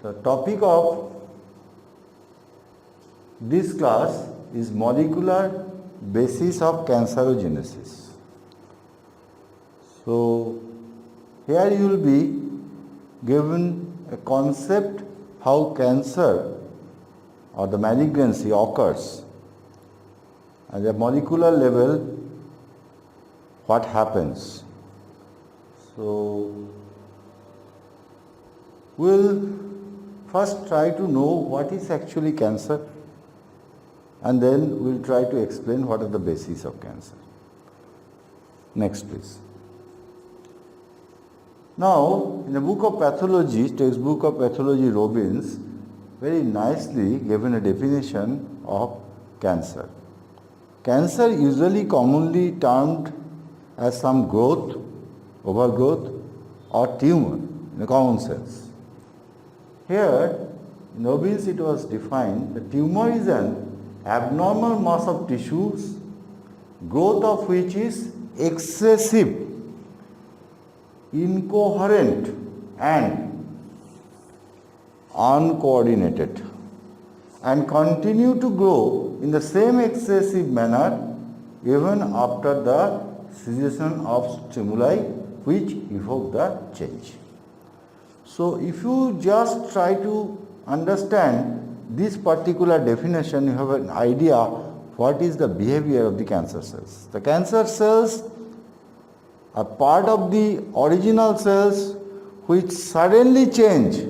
The topic of this class is molecular basis of cancerogenesis. So, here you will be given a concept how cancer or the malignancy occurs. At the molecular level, what happens? So, we'll first try to know what is actually cancer, and then we'll try to explain what are the bases of cancer. Next, please. Now, in the book of pathology, textbook of pathology, Robbins very nicely given a definition of cancer. Cancer usually commonly termed as some growth, overgrowth or tumor in the common sense. Here, in Robbins it was defined that tumor is an abnormal mass of tissues, growth of which is excessive, incoherent and uncoordinated, and continue to grow in the same excessive manner even after the cessation of stimuli which evoke the change. So, if you just try to understand this particular definition, you have an idea what is the behavior of the cancer cells. The cancer cells are part of the original cells which suddenly change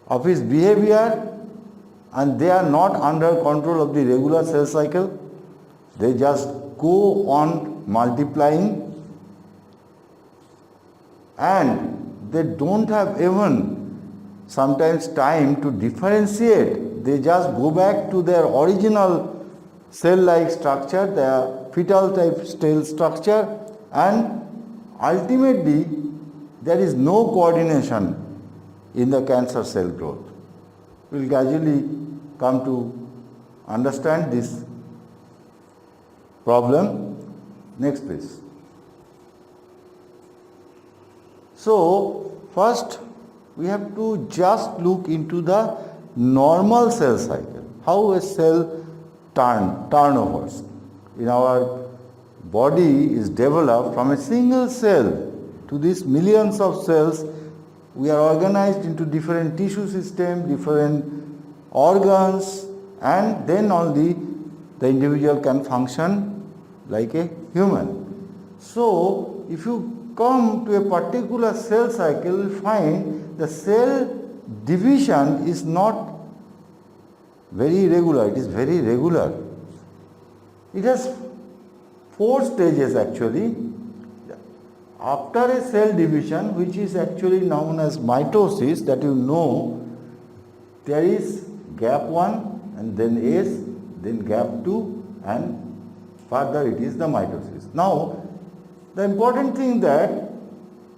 of its behavior, and they are not under control of the regular cell cycle. They just go on multiplying, and they don't have even sometimes time to differentiate. They just go back to their original cell-like structure, their fetal type cell structure, and ultimately there is no coordination in the cancer cell growth. We will gradually come to understand this problem. Next, please. So, first we have to just look into the normal cell cycle, how a cell turnovers in our body is developed from a single cell to these millions of cells. We are organized into different tissue systems, different organs, and then only the individual can function like a human. So, if you come to a particular cell cycle, you will find the cell division is not very regular, it is very regular. It has 4 stages actually. After a cell division, which is actually known as mitosis, that you know, there is gap 1 and then S, then gap 2, and further it is the mitosis. Now, the important thing that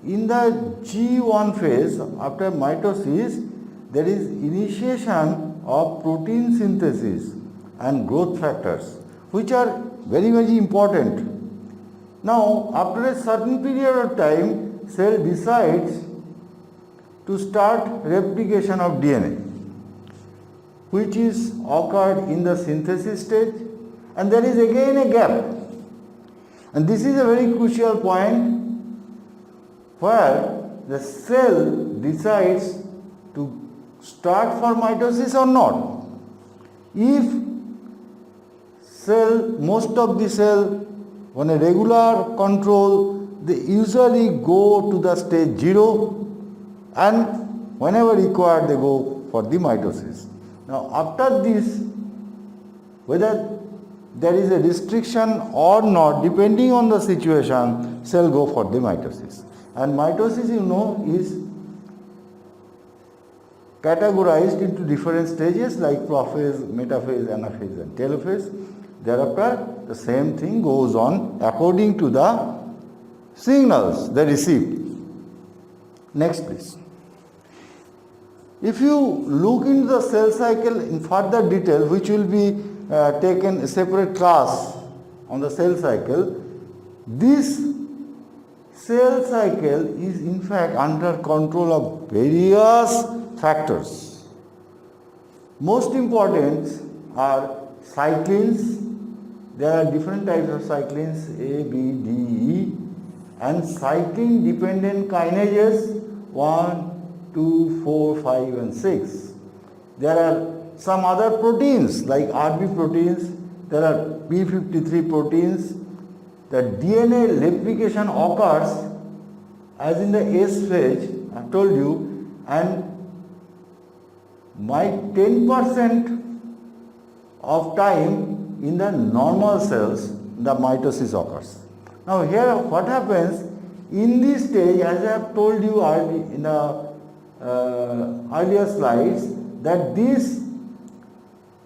in the G1 phase after mitosis, there is initiation of protein synthesis and growth factors, which are very, very important. Now, after a certain period of time, cell decides to start replication of DNA, which is occurred in the synthesis stage, and there is again a gap. And this is a very crucial point where the cell decides to start for mitosis or not. If most of the cell on a regular control, they usually go to the stage 0, and whenever required they go for the mitosis. Now, after this, whether there is a restriction or not, depending on the situation, cell go for the mitosis. And mitosis, you know, is categorized into different stages like prophase, metaphase, anaphase and telophase. Thereafter, the same thing goes on according to the signals they receive. Next, please. If you look into the cell cycle in further detail, which will be taken a separate class on the cell cycle, these cell cycle is in fact under control of various factors. Most important are cyclins. There are different types of cyclins, A, B, D, E, and cyclin dependent kinases 1, 2, 4, 5 and 6. There are some other proteins like RB proteins, there are P53 proteins. The DNA replication occurs as in the S phase, I told you, and 10% of time in the normal cells the mitosis occurs. Now here what happens in this stage, as I have told you in the earlier slides, that this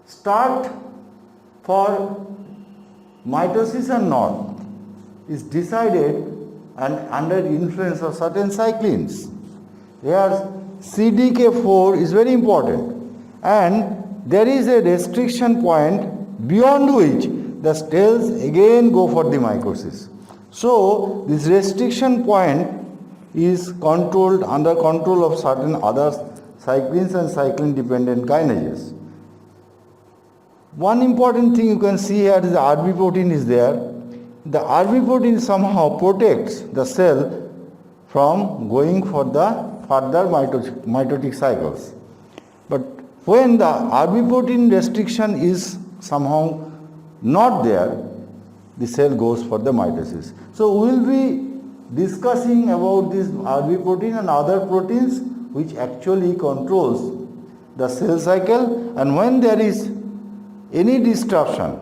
start for mitosis or not is decided and under influence of certain cyclins. Here CDK4 is very important, and there is a restriction point beyond which the cells again go for the mitosis. So this restriction point is controlled under control of certain other cyclins and cyclin dependent kinases. One important thing you can see here is the RB protein is there. The RB protein somehow protects the cell from going for the further mitotic cycles. But when the RB protein restriction is somehow not there, the cell goes for the mitosis. So we will be discussing about this RB protein and other proteins which actually controls the cell cycle, and when there is any disruption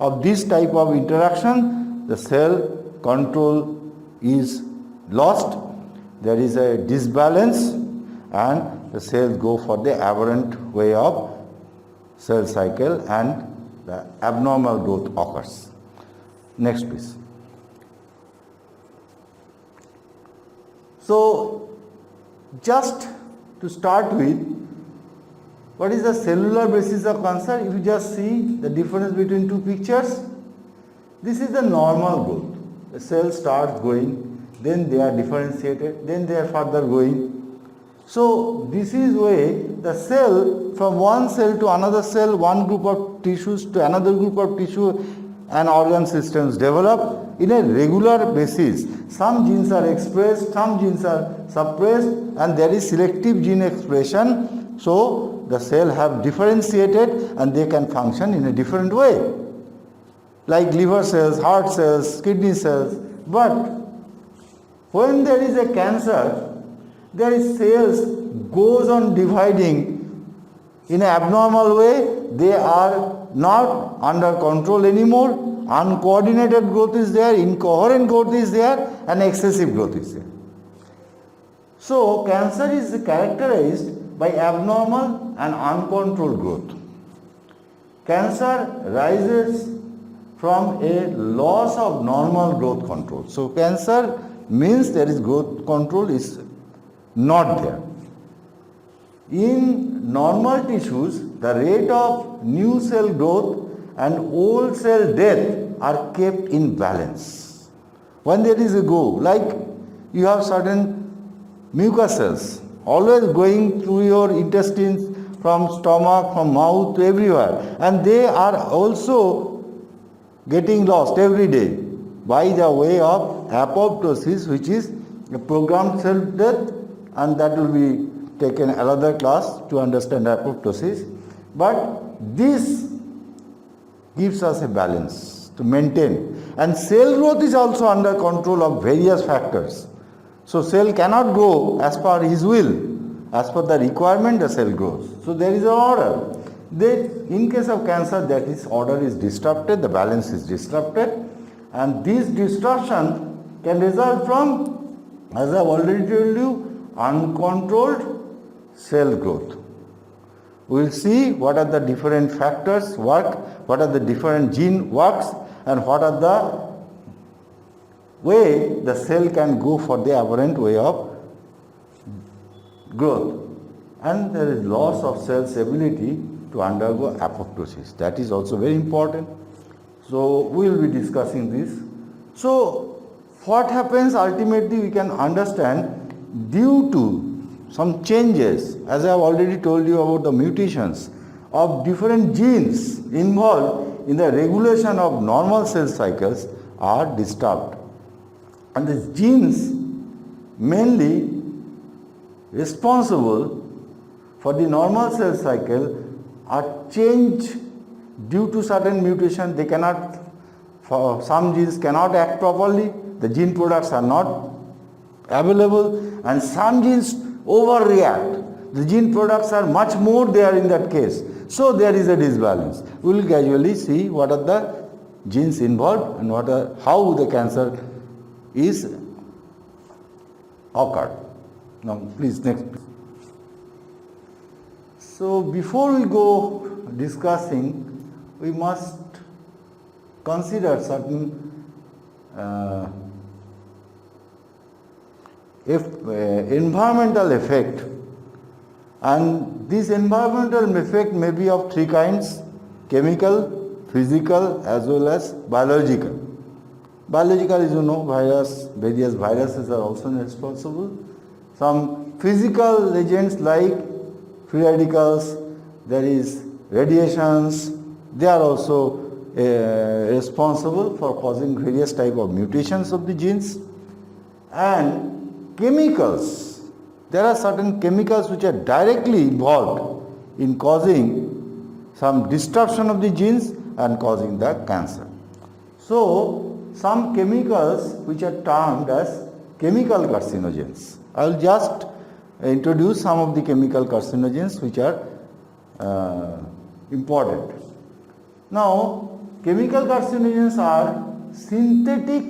of this type of interaction, the cell control is lost, there is a disbalance, and the cells go for the aberrant way of cell cycle and the abnormal growth occurs. Next please. So just to start with, what is the cellular basis of cancer? If you just see the difference between two pictures, this is the normal growth. The cell starts going, then they are differentiated, then they are further going. So this is way the cell, from one cell to another cell, one group of tissues to another group of tissue and organ systems develop in a regular basis. Some genes are expressed, some genes are suppressed, and there is selective gene expression. So the cell have differentiated and they can function in a different way, like liver cells, heart cells, kidney cells. But when there is a cancer, there is cells goes on dividing in an abnormal way. They are not under control anymore. Uncoordinated growth is there, incoherent growth is there, and excessive growth is there. So cancer is characterized by abnormal and uncontrolled growth. Cancer rises from a loss of normal growth control. So cancer means there is growth control is not there. In normal tissues, the rate of new cell growth and old cell death are kept in balance. When there is a go, like you have certain mucous cells always going through your intestines, from stomach, from mouth to everywhere, and they are also getting lost every day by the way of apoptosis, which is a programmed cell death, and that will be taken another class to understand apoptosis. But this gives us a balance to maintain, and cell growth is also under control of various factors. So cell cannot grow as per his will. As per the requirement, the cell grows. So there is an order. In case of cancer, that is order is disrupted, the balance is disrupted, and this disruption can result from, as I have already told you, uncontrolled cell growth. We will see what are the different factors work, what are the different gene works, and what are the way the cell can go for the aberrant way of growth. And there is loss of cell's ability to undergo apoptosis. That is also very important. So we will be discussing this. So what happens ultimately we can understand due to some changes, as I have already told you about the mutations of different genes involved in the regulation of normal cell cycles are disturbed. And the genes mainly responsible for the normal cell cycle are changed due to certain mutation. They cannot, for some genes cannot act properly, the gene products are not available, and some genes overreact. The gene products are much more there in that case. So there is a disbalance. We will gradually see what are the genes involved and how the cancer is occurred. Now please next. So before we go discussing, we must consider certain environmental effect, and this environmental effect may be of three kinds: chemical, physical as well as biological. Biological, as you know, various viruses are also responsible. Some physical agents like free radicals, there is radiations, they are also responsible for causing various type of mutations of the genes. And chemicals, there are certain chemicals which are directly involved in causing some disruption of the genes and causing the cancer. So some chemicals which are termed as chemical carcinogens. I will just introduce some of the chemical carcinogens which are important. Now, chemical carcinogens are synthetic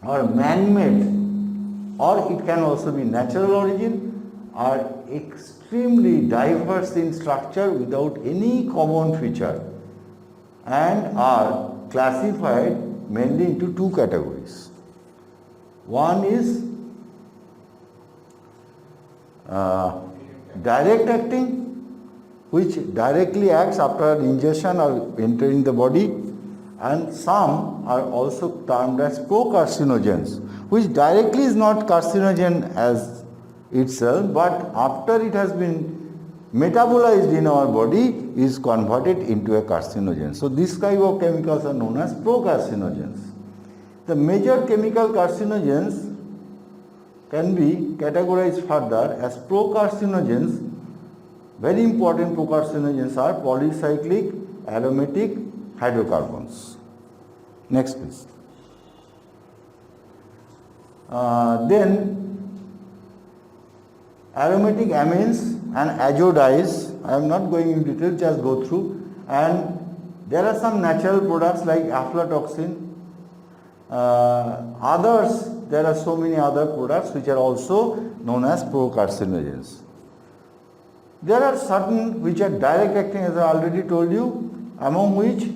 or man-made, or it can also be natural origin, are extremely diverse in structure without any common feature, and are classified mainly into two categories. One is direct acting, which directly acts after ingestion or entering the body, and some are also termed as procarcinogens, which directly is not carcinogen as itself, but after it has been metabolized in our body is converted into a carcinogen. So this type of chemicals are known as procarcinogens. The major chemical carcinogens can be categorized further as procarcinogens. Very important procarcinogens are polycyclic aromatic hydrocarbons. Next please. Then aromatic amines and azodyes, I am not going in detail, just go through. And there are some natural products like aflatoxin. Others, there are so many other products which are also known as procarcinogens. There are certain which are direct acting, as I already told you, among which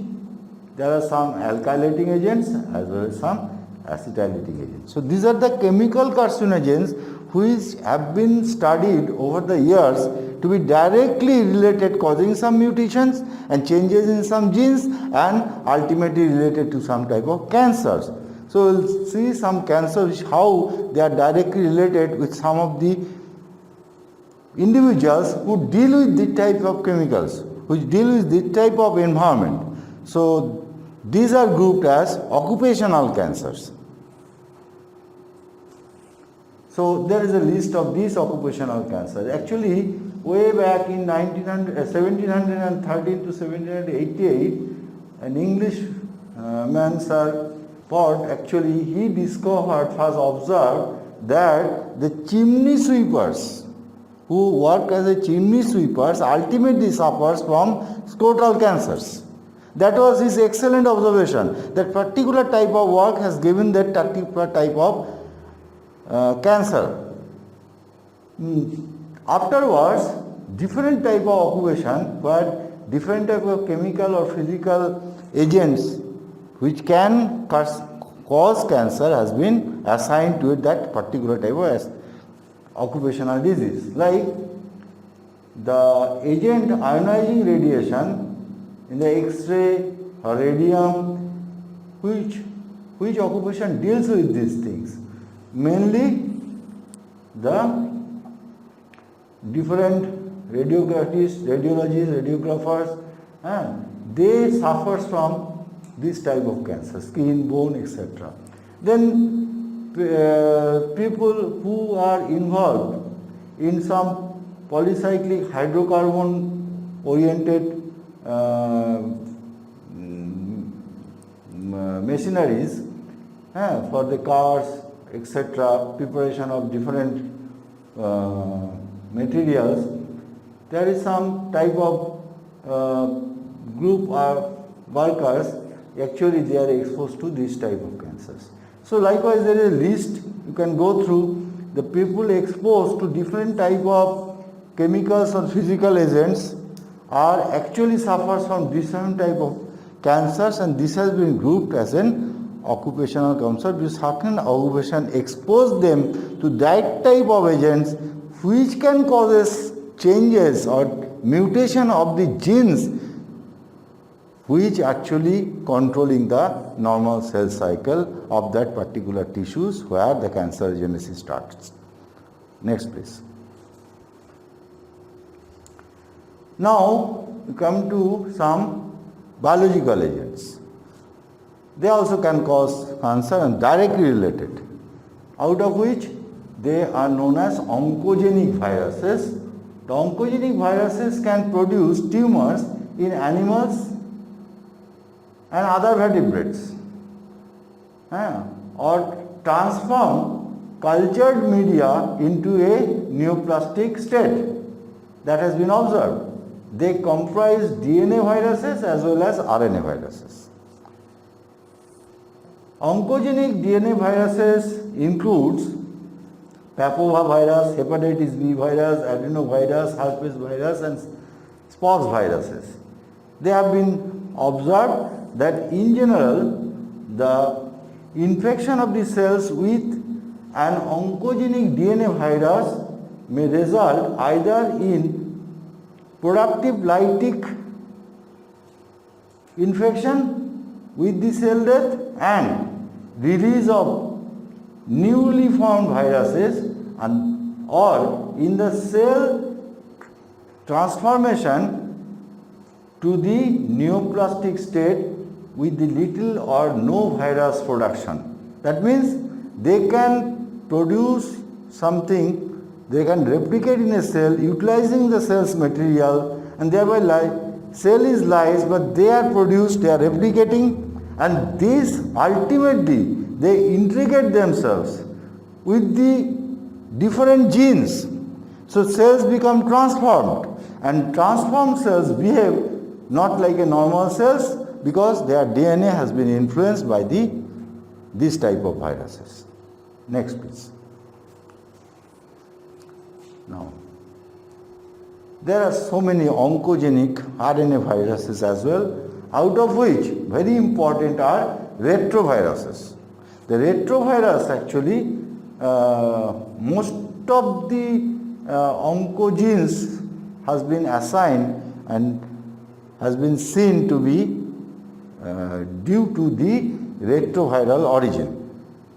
there are some alkylating agents as well as some acetylating agents. So these are the chemical carcinogens which have been studied over the years to be directly related, causing some mutations and changes in some genes, and ultimately related to some type of cancers. So we'll see some cancers, how they are directly related with some of the individuals who deal with this type of chemicals, which deal with this type of environment. So these are grouped as occupational cancers. So there is a list of these occupational cancers. Actually, way back in 1713 to 1788, an English man, Sir Pott, actually he discovered, first observed that the chimney sweepers who work as a chimney sweepers ultimately suffers from scrotal cancers. That was his excellent observation. That particular type of work has given that particular type of cancer. Afterwards, different type of occupation, but different type of chemical or physical agents which can cause cancer has been assigned to that particular type of occupational disease. Like the agent ionizing radiation in the X-ray or radium, which which occupation deals with these things? Mainly the different radiographers, and they suffer from this type of cancer, skin, bone, etc. Then people who are involved in some polycyclic hydrocarbon oriented machineries for the cars, etc., preparation of different materials, there is some type of group of workers, actually they are exposed to this type of cancers. So likewise there is a list you can go through. The people exposed to different type of chemicals or physical agents are actually suffers from different type of cancers, and this has been grouped as an occupational cancer because certain occupation expose them to that type of agents which can causes changes or mutation of the genes which actually controlling the normal cell cycle of that particular tissues where the cancerogenesis starts. Next please. Now we come to some biological agents. They also can cause cancer and directly related, out of which they are known as oncogenic viruses. The oncogenic viruses can produce tumors in animals and other vertebrates, or transform cultured media into a neoplastic state. That has been observed. They comprise DNA viruses as well as RNA viruses. Oncogenic DNA viruses includes papovavirus, hepatitis B virus, adenovirus, herpes virus and SPOX viruses. They have been observed that in general the infection of the cells with an oncogenic DNA virus may result either in productive lytic infection with the cell death and release of newly formed viruses, and or in the cell transformation to the neoplastic state with the little or no virus production. That means they can produce something, they can replicate in a cell utilizing the cell's material, and thereby cell is lies, but they are produced, they are replicating, and this ultimately they integrate themselves with the different genes. So cells become transformed, and transformed cells behave not like a normal cells because their DNA has been influenced by this type of viruses. Next please. Now, there are so many oncogenic RNA viruses as well, out of which very important are retroviruses. The retrovirus actually, most of the oncogenes has been assigned and has been seen to be due to the retroviral origin.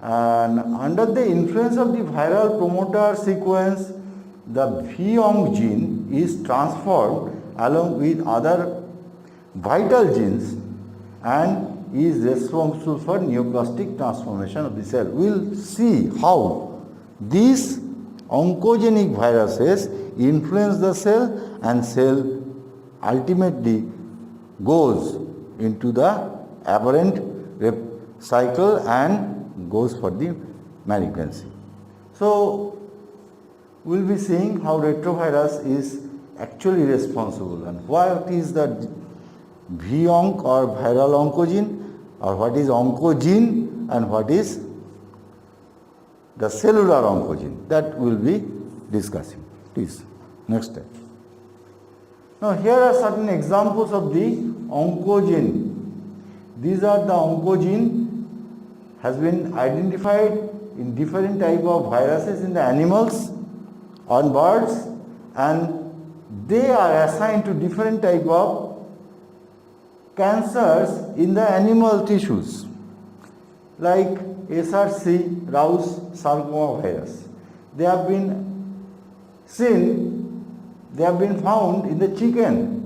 And under the influence of the viral promoter sequence, the V-onc gene is transformed along with other vital genes and is responsible for neoplastic transformation of the cell. We will see how these oncogenic viruses influence the cell, and cell ultimately goes into the aberrant cycle and goes for the malignancy. So we will be seeing how retrovirus is actually responsible and what is the V-onc or viral oncogene, or what is oncogene and what is the cellular oncogene. That we will be discussing. Please, next step. Now here are certain examples of the oncogene. These are the oncogene has been identified in different type of viruses in the animals, on birds, and they are assigned to different type of cancers in the animal tissues. like SRC, Rouse sarcoma virus. They have been seen, they have been found in the chicken,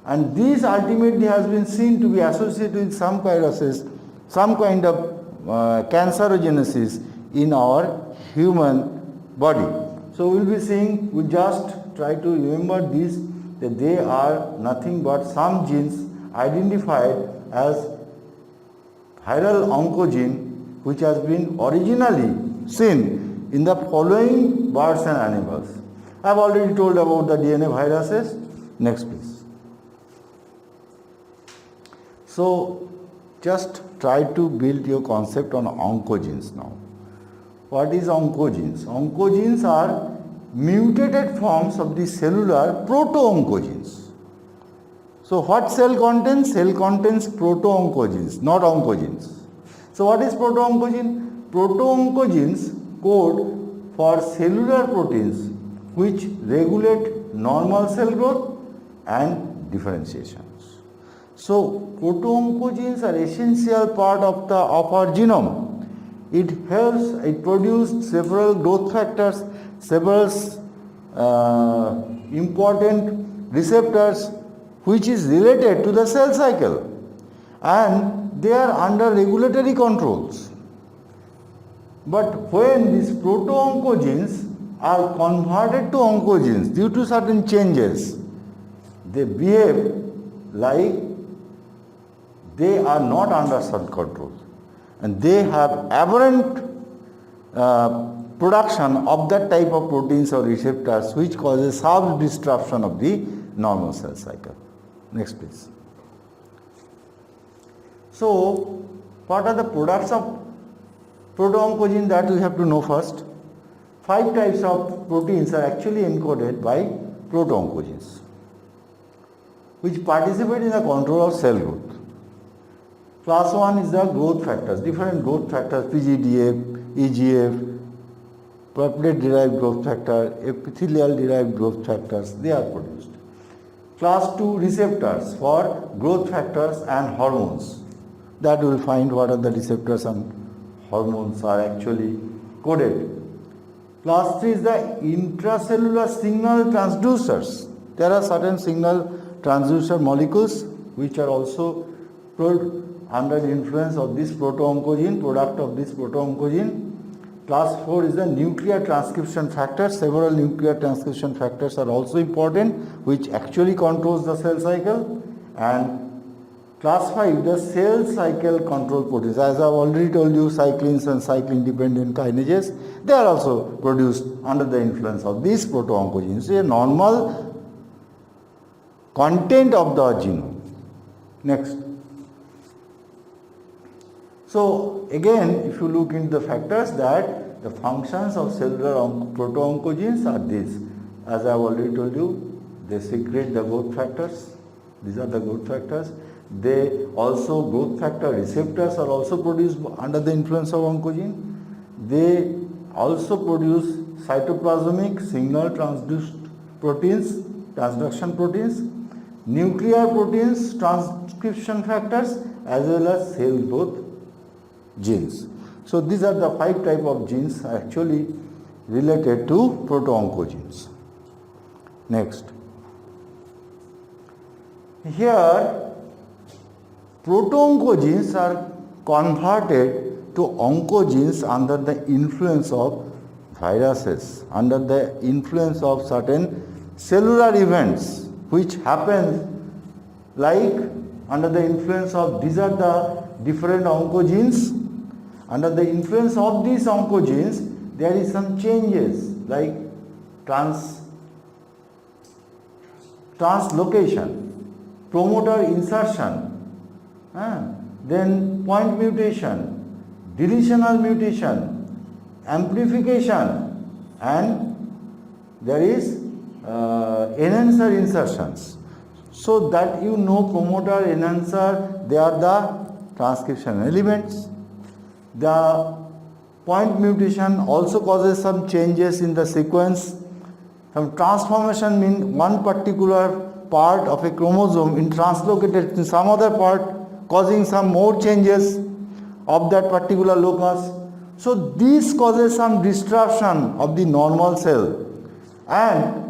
and these ultimately has been seen to be associated with some viruses, some kind of cancerogenesis in our human body. So we will be seeing, we just try to remember this, that they are nothing but some genes identified as viral oncogene, which has been originally seen in the following birds and animals. I have already told about the DNA viruses. Next please. So just try to build your concept on oncogenes now. What is oncogenes? Oncogenes are mutated forms of the cellular proto-oncogenes. So what cell contains? Cell contains proto-oncogenes, not oncogenes. So what is proto-oncogene? Proto-oncogenes code for cellular proteins which regulate normal cell growth and differentiations. So proto-oncogenes are essential part of our genome. It helps, it produces several growth factors, several important receptors which is related to the cell cycle, and they are under regulatory controls. But when these proto-oncogenes are converted to oncogenes due to certain changes, they behave like they are not under certain control, and they have aberrant production of that type of proteins or receptors which causes self-disruption of the normal cell cycle. Next please. So what are the products of proto-oncogene that we have to know first? 5 types of proteins are actually encoded by proto-oncogenes which participate in the control of cell growth. Class 1 is the growth factors, different growth factors, PGDF, EGF, platelet-derived growth factor, epithelial-derived growth factors, they are produced. Class 2 receptors for growth factors and hormones. That we will find what are the receptors and hormones are actually coded. Class 3 is the intracellular signal transducers. There are certain signal transducer molecules which are also under the influence of this proto-oncogene, product of this proto-oncogene. Class 4 is the nuclear transcription factors. Several nuclear transcription factors are also important which actually controls the cell cycle. And class 5, the cell cycle control proteins. As I have already told you, cyclins and cyclin dependent kinases, they are also produced under the influence of these proto-oncogenes. A normal content of the genome. Next. So again, if you look into the factors, that the functions of cellular proto-oncogenes are these. As I have already told you, they secrete the growth factors. These are the growth factors. They also, growth factor receptors are also produced under the influence of oncogene. They also produce cytoplasmic signal transduced proteins, transduction proteins, nuclear proteins, transcription factors, as well as cell growth genes. So these are the 5 type of genes actually related to proto-oncogenes. Next. Here proto-oncogenes are converted to oncogenes under the influence of viruses, under the influence of certain cellular events which happen like under the influence of, these are the different oncogenes. Under the influence of these oncogenes, there is some changes like translocation, promoter insertion, then point mutation, deletional mutation, amplification, and there is enhancer insertions. So that you know, promoter, enhancer, they are the transcription elements. The point mutation also causes some changes in the sequence. Some transformation means one particular part of a chromosome in translocated in some other part, causing some more changes. of that particular locus. So this causes some disruption of the normal cell, and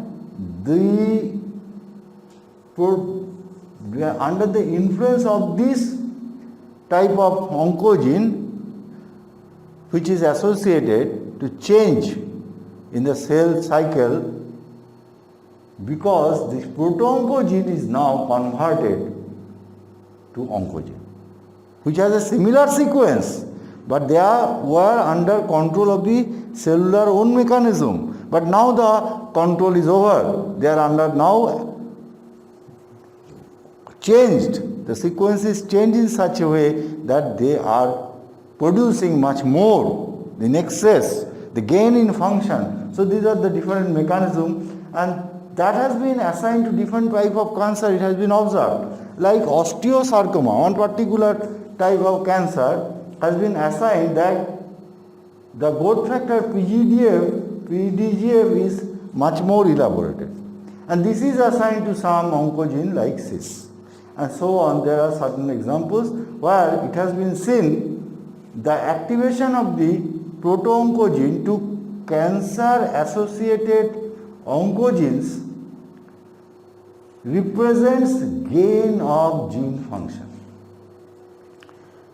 under the influence of this type of oncogene, which is associated to change in the cell cycle, because this proto-oncogene is now converted to oncogene, which has a similar sequence, but they were under control of the cellular own mechanism. But now the control is over. They are under now changed. The sequence is changed in such a way that they are producing much more in excess, the gain in function. So these are the different mechanisms, and that has been assigned to different type of cancer. It has been observed. Like osteosarcoma, one particular type of cancer has been assigned that the growth factor PDGF is much more elaborated. And this is assigned to some oncogene like CIS. And so on. There are certain examples where it has been seen the activation of the proto-oncogene to cancer-associated oncogenes represents gain of gene function.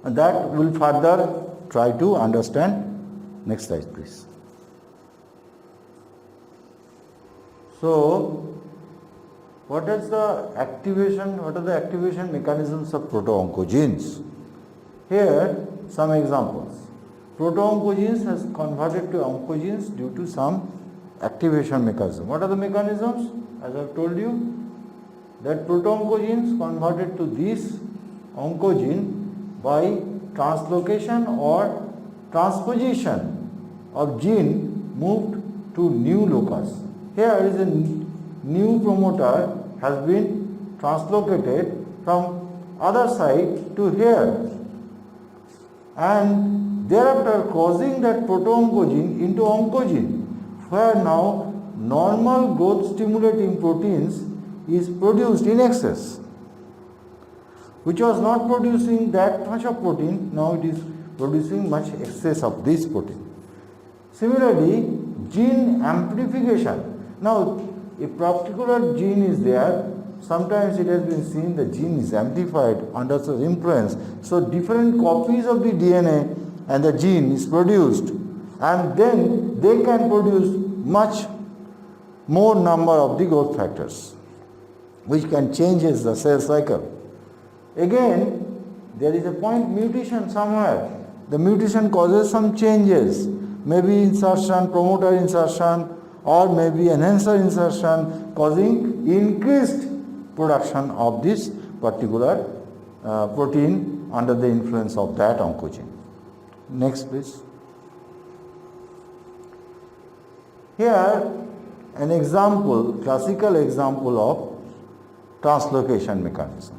And that will further try to understand. Next slide, please. So, what are the activation mechanisms of proto-oncogenes? Here, some examples. Proto-oncogenes has converted to oncogenes due to some activation mechanism. What are the mechanisms? As I have told you, that proto-oncogenes converted to this oncogene by translocation or transposition of gene moved to new locus. Here is a new promoter has been translocated from other side to here, and thereafter causing that proto-oncogene into oncogene, where now normal growth stimulating proteins is produced in excess, which was not producing that much of protein. Now it is producing much excess of this protein. Similarly, gene amplification. Now, a particular gene is there. Sometimes it has been seen the gene is amplified under such influence. So, different copies of the DNA and the gene is produced, and then they can produce much more number of the growth factors, which can change the cell cycle. Again, there is a point mutation somewhere. The mutation causes some changes, maybe insertion, promoter insertion, or maybe enhancer insertion, causing increased production of this particular protein under the influence of that oncogene. Next, please. Here, an example, classical example of translocation mechanisms.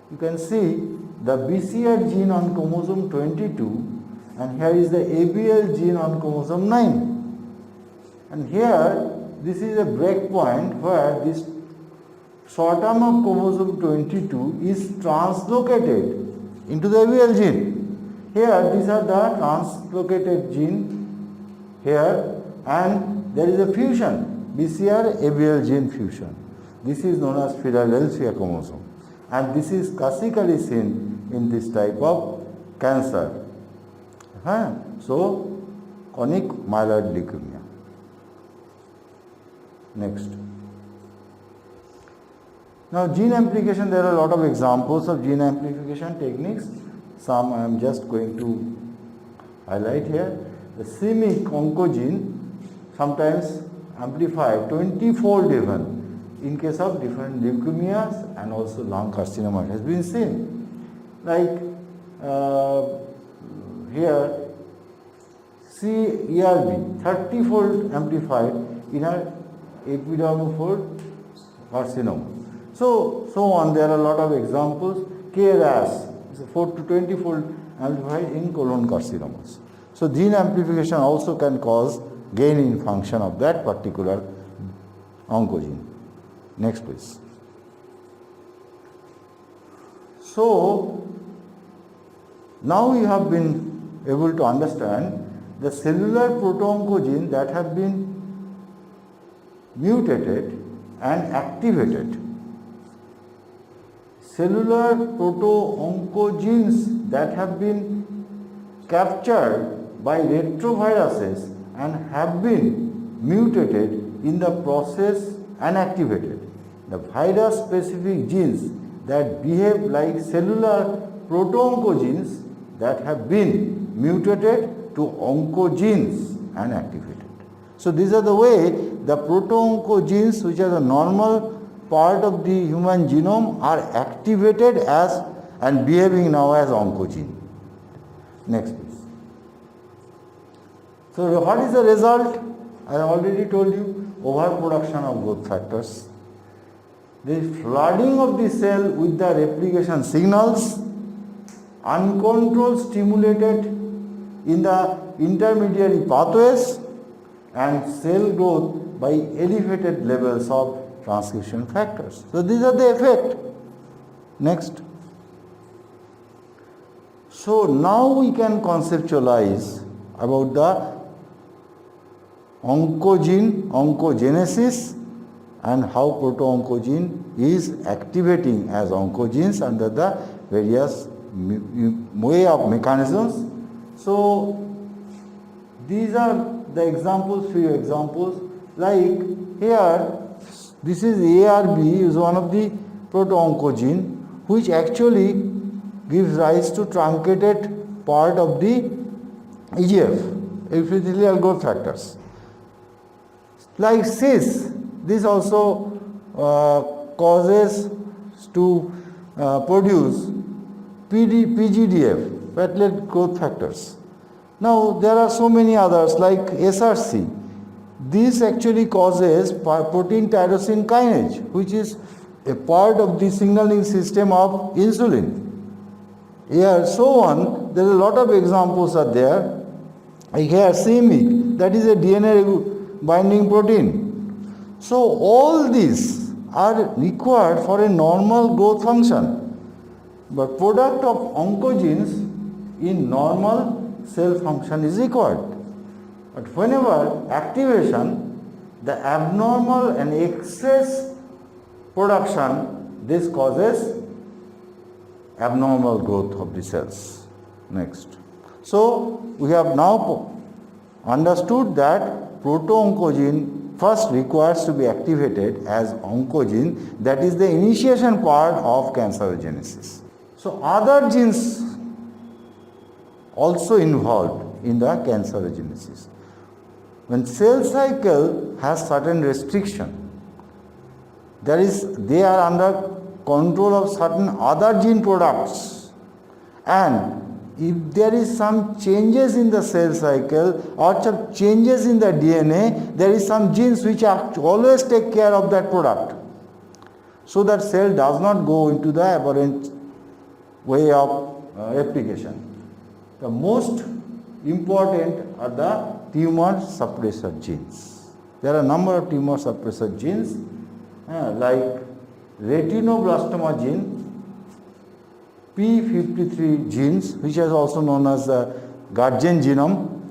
You can see the BCR gene on chromosome 22, and here is the ABL gene on chromosome 9. And here, this is a breakpoint where this short arm of chromosome 22 is translocated into the ABL gene. Here, these are the translocated gene here, and there is a fusion, BCR ABL gene fusion. This is known as Philadelphia chromosome, and this is classically seen in this type of cancer. So, chronic myeloid leukemia. Next. Now, gene amplification, there are a lot of examples of gene amplification techniques. Some I am just going to highlight here. The c-Myc oncogene sometimes amplified 20-fold even in case of different leukemias and also lung carcinoma has been seen. Like here, CERB 30-fold amplified in a epidermofold carcinoma. So on. There are a lot of examples. KRAS is 4 to 20-fold amplified in colon carcinomas. So gene amplification also can cause gain in function of that particular oncogene. Next, please. So Now you have been able to understand the cellular proto-oncogene that have been mutated and activated. Cellular proto-oncogenes that have been captured by retroviruses and have been mutated in the process and activated. The virus-specific genes that behave like cellular proto-oncogenes that have been mutated to oncogenes and activated. So these are the way the proto-oncogenes, which are the normal part of the human genome, are activated as and behaving now as oncogene. Next please. So what is the result? I already told you, overproduction of growth factors. The flooding of the cell with the replication signals, uncontrolled stimulated in the intermediary pathways, and cell growth by elevated levels of transcription factors. So these are the effect. Next. So now we can conceptualize about the oncogenesis and how proto-oncogene is activating as oncogenes under the various way of mechanisms. So these are the examples, few examples, like here this is ARB, is one of the proto-oncogene which actually gives rise to truncated part of the EGF, epithelial growth factors. Like CIS, this also causes to produce PGDF, platelet growth factors. Now there are so many others like SRC. This actually causes protein tyrosine kinase, which is a part of the signaling system of insulin. Here, so on, there are a lot of examples are there. Here, CMYC, that is a DNA binding protein. So all these are required for a normal growth function. But product of oncogenes in normal cell function is required. But whenever activation, the abnormal and excess production, this causes abnormal growth of the cells. Next. So we have now understood that proto-oncogene first requires to be activated as oncogene, that is the initiation part of cancerogenesis. So other genes also involved in the cancerogenesis. When cell cycle has certain restriction, they are under control of certain other gene products, and if there is some changes in the cell cycle or some changes in the DNA, there is some genes which always take care of that product, so that cell does not go into the aberrant way of replication. The most important are the tumor suppressor genes. There are a number of tumor suppressor genes like retinoblastoma gene, P53 genes, which is also known as the guardian genome.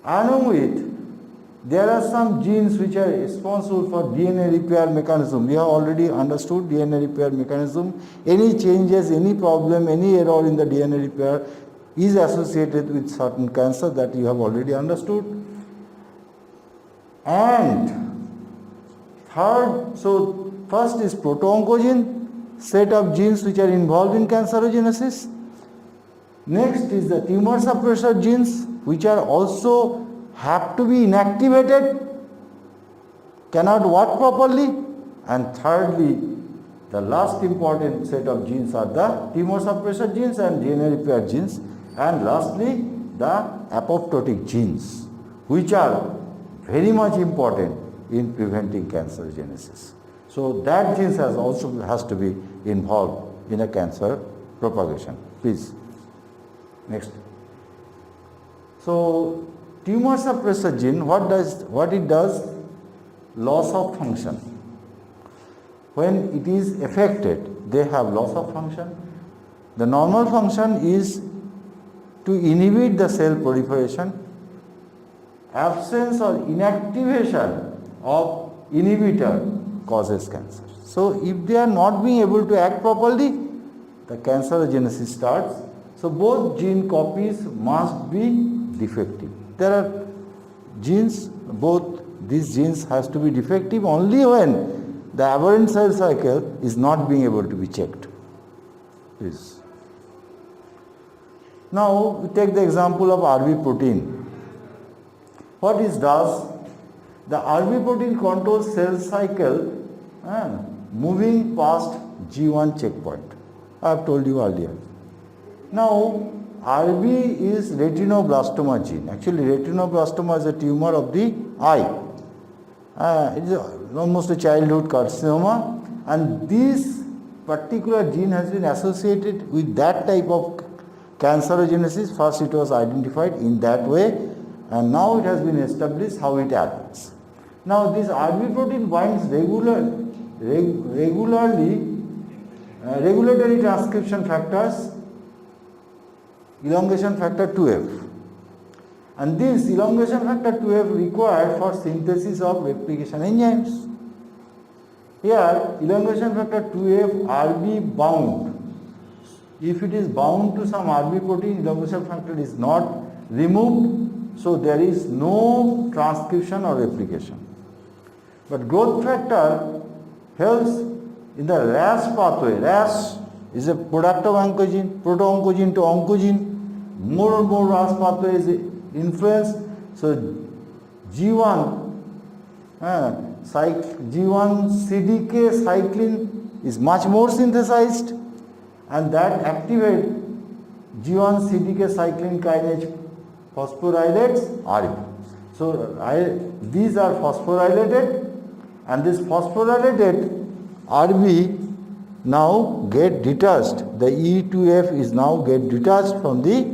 Along with, there are some genes which are responsible for DNA repair mechanism. We have already understood DNA repair mechanism. Any changes, any problem, any error in the DNA repair is associated with certain cancer, that you have already understood. And third, so first is proto-oncogene, set of genes which are involved in cancerogenesis. Next is the tumor suppressor genes, which are also have to be inactivated, cannot work properly. And thirdly, the last important set of genes are the tumor suppressor genes and DNA repair genes. And lastly, the apoptotic genes, which are very much important in preventing cancerogenesis. So that genes has to be involved in a cancer propagation. Please. Next. So tumor suppressor gene, what it does? Loss of function. When it is affected, they have loss of function. The normal function is to inhibit the cell proliferation. Absence or inactivation of inhibitor causes cancer. So if they are not being able to act properly, the cancerogenesis starts. So both gene copies must be defective. There are genes, both these genes has to be defective only when the aberrant cell cycle is not being able to be checked. Please. Now we take the example of RB protein. What it does? The RB protein controls cell cycle moving past G1 checkpoint. I have told you earlier. Now RB is retinoblastoma gene. Actually, retinoblastoma is a tumor of the eye. It is almost a childhood carcinoma, and this particular gene has been associated with that type of cancerogenesis. First it was identified in that way, and now it has been established how it happens. Now this RB protein binds regulatory transcription factors, elongation factor 2F, and this elongation factor 2F required for synthesis of replication enzymes. Here elongation factor 2F RB bound. If it is bound to some RB protein, elongation factor is not removed, so there is no transcription or replication. But growth factor helps in the RAS pathway. RAS is a product of oncogene, proto-oncogene to oncogene. More and more RAS pathway is influenced. So G1 CDK cyclin is much more synthesized, and that activate G1 CDK cyclin kinase phosphorylates RB. So these are phosphorylated, and this phosphorylated RB now get detached. The E2F is now get detached from the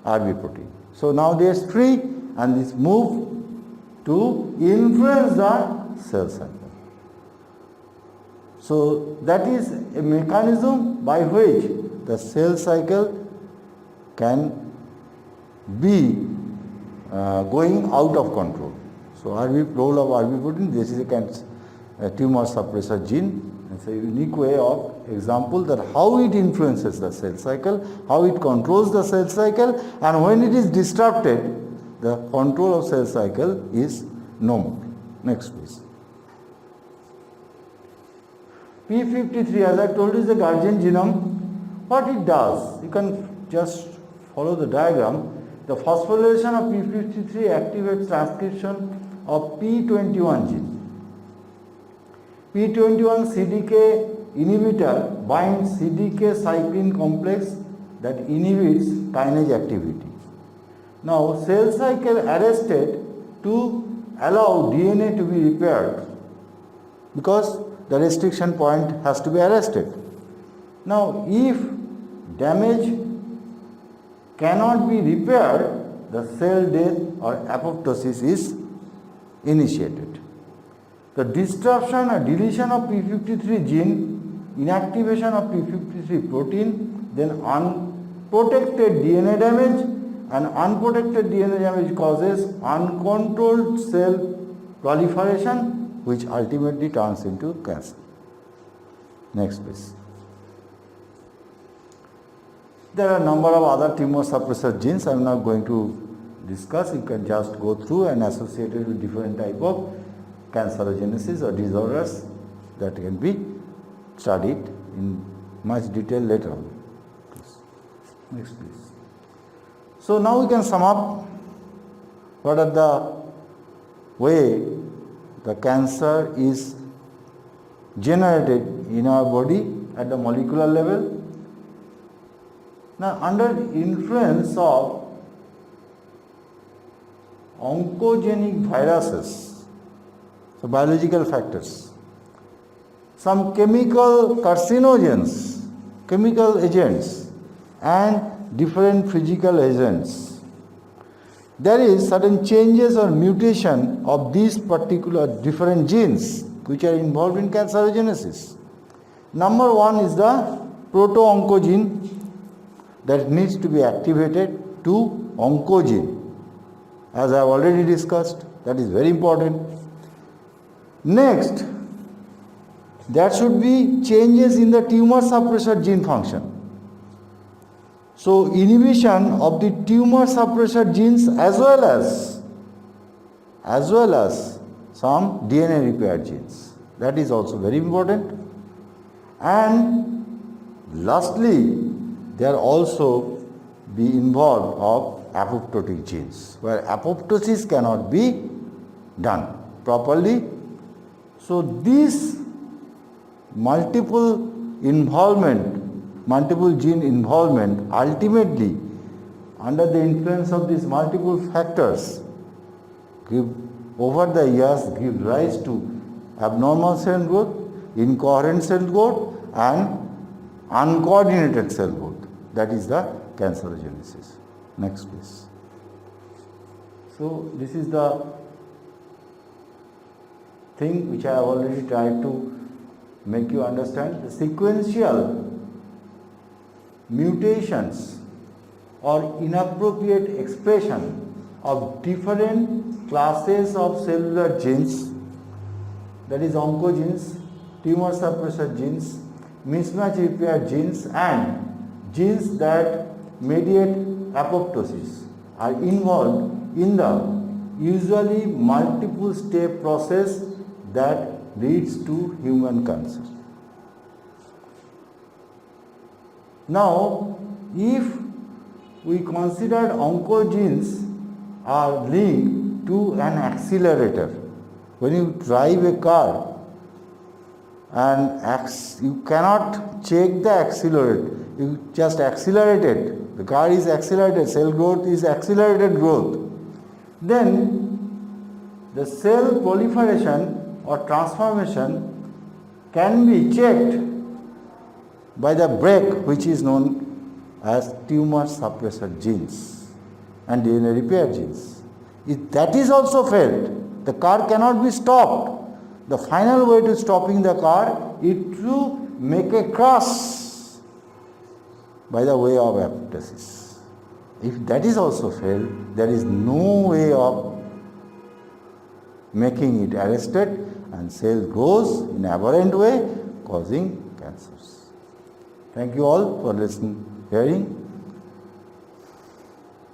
RB protein. So now they are free, and this move to influence the cell cycle. So that is a mechanism by which the cell cycle can be going out of control. So role of RB protein, this is a tumor suppressor gene. It's a unique way of example that how it influences the cell cycle, how it controls the cell cycle, and when it is disrupted, the control of cell cycle is no more. Next please. P53, as I told you, is the guardian genome. What it does, you can just follow the diagram. The phosphorylation of P53 activates transcription of P21 gene. P21 CDK inhibitor binds CDK cyclin complex that inhibits kinase activity. Now cell cycle arrested to allow DNA to be repaired, because the restriction point has to be arrested. Now if damage cannot be repaired, the cell death or apoptosis is initiated. The disruption or deletion of P53 gene, inactivation of P53 protein, then unprotected DNA damage, and unprotected DNA damage causes uncontrolled cell proliferation, which ultimately turns into cancer. Next please. There are a number of other tumor suppressor genes I am not going to discuss. You can just go through and associate it with different type of cancerogenesis or disorders that can be studied in much detail later on. Next please. So now we can sum up what are the way the cancer is generated in our body at the molecular level. Now under influence of oncogenic viruses, so biological factors, some chemical carcinogens, chemical agents, and different physical agents, there is certain changes or mutation of these particular different genes which are involved in cancerogenesis. Number one is the proto-oncogene that needs to be activated to oncogene. As I have already discussed, that is very important. Next, there should be changes in the tumor suppressor gene function. So, inhibition of the tumor suppressor genes as well as some DNA repair genes. That is also very important. And lastly, there also be involved of apoptotic genes, where apoptosis cannot be done properly. So, this multiple gene involvement ultimately, under the influence of these multiple factors, over the years give rise to abnormal cell growth, incoherent cell growth and uncoordinated cell growth. That is the cancerogenesis. Next please. So this is the thing which I have already tried to make you understand. The sequential mutations or inappropriate expression of different classes of cellular genes, that is oncogenes, tumor suppressor genes, mismatch repair genes and genes that mediate apoptosis, are involved in the usually multiple step process that leads to human cancer. Now, if we consider oncogenes are linked to an accelerator, when you drive a car and you cannot check the accelerator, you just accelerate it, the car is accelerated, cell growth is accelerated growth, then the cell proliferation or transformation can be checked by the brake which is known as tumor suppressor genes and DNA repair genes. If that is also failed, the car cannot be stopped. The final way to stopping the car is to make a cross by the way of apoptosis. If that is also failed, there is no way of making it arrested and cell grows in aberrant way, causing cancers. Thank you all for listening, hearing.